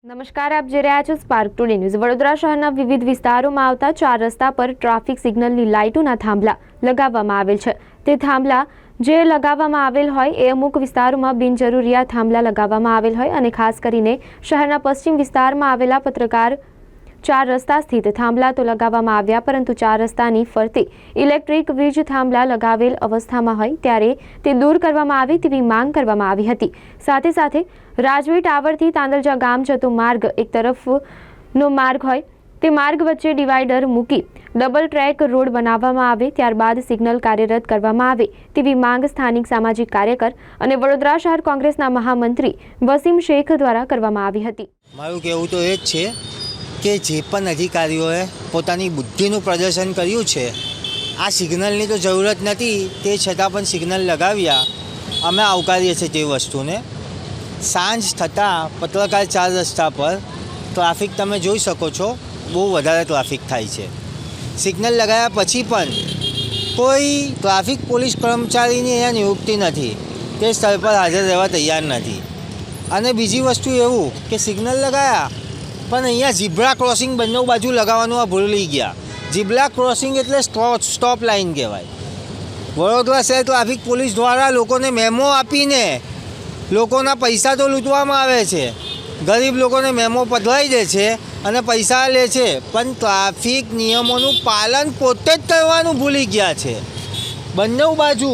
નમસ્કાર, આપ જોઈ રહ્યા છો સ્પાર્ક ટુડે ન્યૂઝ। વડોદરા શહેરના વિવિધ વિસ્તારોમાં આવતા 4 રસ્તા પર ટ્રાફિક સિગ્નલની લાઇટોના થાંભલા લગાવવામાં આવેલ છે। તે થાંભલા જે લગાવવામાં આવેલ હોય એ અમુક વિસ્તારોમાં બિનજરૂરિયાત થાંભલા લગાવવામાં આવેલ હોય અને ખાસ કરીને શહેરના પશ્ચિમ વિસ્તારમાં આવેલા પત્રકાર 4 રસ્તા સ્થિત થાંભલા તો લગાવવામાં આવ્યા, પરંતુ 4 રસ્તાની ફરતે ઇલેક્ટ્રિક વીજ થાંભલા લગાવેલ અવસ્થામાં હોય ત્યારે તે દૂર કરવામાં આવે તેવી માંગ કરવામાં આવી હતી। સાથે સાથે રાજવી ટાવરથી તાંદલજા ગામ જતો માર્ગ એક તરફનો માર્ગ હોય તે માર્ગ વચ્ચે ડિવાઈડર મૂકી ડબલ ટ્રેક રોડ બનાવવામાં આવે, ત્યારબાદ સિગ્નલ કાર્યરત કરવામાં આવે તેવી માંગ સ્થાનિક સામાજિક કાર્યકર અને વડોદરા શહેર કોંગ્રેસના મહામંત્રી વસીમ શેખ દ્વારા કરવામાં આવી હતી। મારું કહેવું તો એ જ છે કે જે પણ અધિકારીઓએ પોતાની બુદ્ધિનું પ્રદર્શન કર્યું છે, આ સિગ્નલની તો જરૂરત નથી, તે છતાં પણ સિગ્નલ લગાવ્યા, અમે આવકારીએ છીએ તે વસ્તુને। સાંજ થતાં પત્રકાર 4 રસ્તા પર ટ્રાફિક તમે જોઈ શકો છો, બહુ વધારે ટ્રાફિક થાય છે। સિગ્નલ લગાવ્યા પછી પણ કોઈ ટ્રાફિક પોલીસ કર્મચારીની અહીંયા નિયુક્તિ નથી, તે સ્થળ પર હાજર રહેવા તૈયાર નથી। અને બીજી વસ્તુ એવું કે સિગ્નલ લગાવ્યા પણ અહીંયા ઝીબ્રા ક્રોસિંગ બંને બાજુ લગાવવાનું આ ભૂલી ગયા। ઝીબ્રા ક્રોસિંગ એટલે સ્ટોપ લાઇન કહેવાય। વડોદરા શહેર ટ્રાફિક પોલીસ દ્વારા લોકોને મેમો આપીને લોકોના પૈસા તો લૂંટવામાં આવે છે, ગરીબ લોકોને મેમો પધરાવી દે છે અને પૈસા લે છે, પણ ટ્રાફિક નિયમોનું પાલન પોતે જ કરવાનું ભૂલી ગયા છે। બંને બાજુ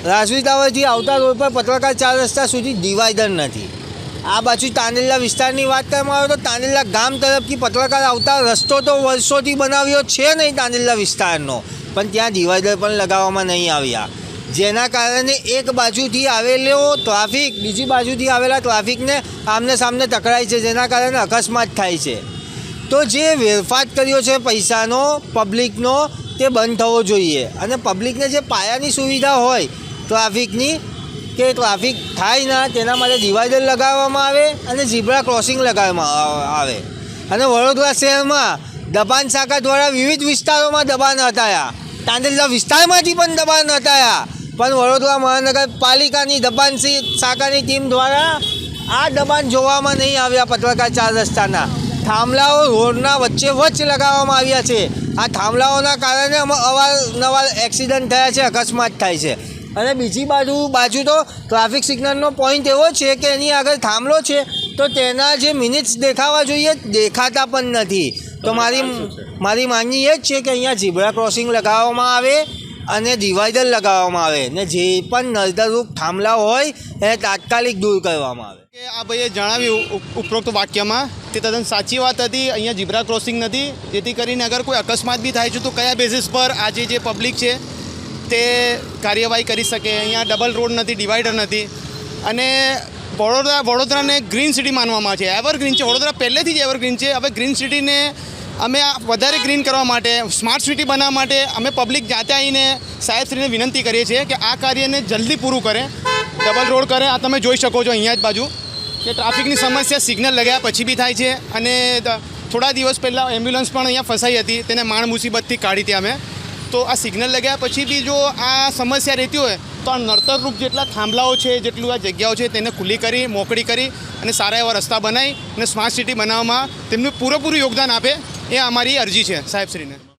રાજવી ટાવરથી આવતા રોડ પર પત્રકાર 4 રસ્તા સુધી ડિવાઈડર નથી। આ બાજુ તાંદલજા વિસ્તારની વાત કરવામાં આવે તો તાંદલજા ગામ તરફથી પત્રકાર આવતા રસ્તો તો વર્ષોથી બનાવ્યો છે નહીં તાંદલજા વિસ્તારનો, પણ ત્યાં ડિવાઈડર પણ લગાવવામાં નહીં આવ્યા, જેના કારણે એક બાજુથી આવેલો ટ્રાફિક બીજી બાજુથી આવેલા ટ્રાફિકને આમને સામને ટકરાય છે, જેના કારણે અકસ્માત થાય છે। તો જે વેરફાટ કર્યો છે પૈસાનો પબ્લિકનો, તે બંધ થવો જોઈએ અને પબ્લિકને જે પાયાની સુવિધા હોય ટ્રાફિકની કે ટ્રાફિક થાય ના, તેના માટે ડિવાઈડર લગાવવામાં આવે અને ઝીબ્રા ક્રોસિંગ લગાવવામાં આવે। અને વડોદરા શહેરમાં દબાણ શાખા દ્વારા વિવિધ વિસ્તારોમાં દબાણ હટાયા, તાંદલજા વિસ્તારમાંથી પણ દબાણ હટાયા, પણ વડોદરા મહાનગરપાલિકાની દબાણ શાખાની ટીમ દ્વારા આ દબાણ જોવામાં નહીં આવ્યા। પત્રકાર 4 રસ્તાના થાંભલાઓ રોડના વચ્ચે લગાવવામાં આવ્યા છે। આ થાંભલાઓના કારણે અવારનવાર એક્સિડન્ટ થયા છે, અકસ્માત થાય છે। અને બીજી બાજુ તો ટ્રાફિક સિગ્નલનો પોઈન્ટ એવો છે કે એની આગળ થાંભલો છે તો તેના જે મિનિટ્સ દેખાવા જોઈએ દેખાતા પણ નથી। તો મારી માંગણી એ જ છે કે અહીંયા ઝીબ્રા ક્રોસિંગ લગાવવામાં આવે અને ડિવાઈડર લગાવવામાં આવે ને જે પણ નડતરરૂપ થાંભલા હોય એને તાત્કાલિક દૂર કરવામાં આવે। આ ભાઈએ જણાવ્યું ઉપરોક્ત વાક્યમાં તે તદ્દન સાચી વાત હતી। અહીંયા ઝીબ્રા ક્રોસિંગ નથી, જેથી કરીને અગર કોઈ અકસ્માત બી થાય છે તો કયા બેઝિસ પર આજે જે પબ્લિક છે તે કાર્યવાહી કરી શકે। અહીંયા ડબલ રોડ નથી, ડિવાઈડર નથી અને વડોદરાને ગ્રીન સિટી માનવામાં છે, એવરગ્રીન છે। વડોદરા પહેલેથી જ એવરગ્રીન છે। હવે ગ્રીન સિટીને અમે વધારે ગ્રીન કરવા માટે, સ્માર્ટ સિટી બનાવવા માટે અમે પબ્લિક જાતે આવીને સાહેબશ્રીને વિનંતી કરીએ છીએ કે આ કાર્યને જલ્દી પૂરું કરે, ડબલ રોડ કરે। આ તમે જોઈ શકો છો અહીંયા જ બાજુ કે ટ્રાફિકની સમસ્યા સિગ્નલ લગાવ્યા પછી બી થાય છે અને થોડા દિવસ પહેલાં એમ્બ્યુલન્સ પણ અહીંયા ફસાઈ હતી, તેને માણ મુસીબતથી કાઢી હતી અમે। તો આ સિગ્નલ લગાવ્યા પછી બી જો આ સમસ્યા રહેતી હોય તો આ નડતરરૂપ જેટલા થાંભલાઓ છે, જેટલું આ જગ્યાઓ છે તેને ખુલ્લી કરી, મોકળી કરી અને સારા એવા રસ્તા બનાવી અને સ્માર્ટ સિટી બનાવવામાં તેમનું પૂરેપૂરું યોગદાન આપે, એ અમારી અરજી છે સાહેબશ્રીને।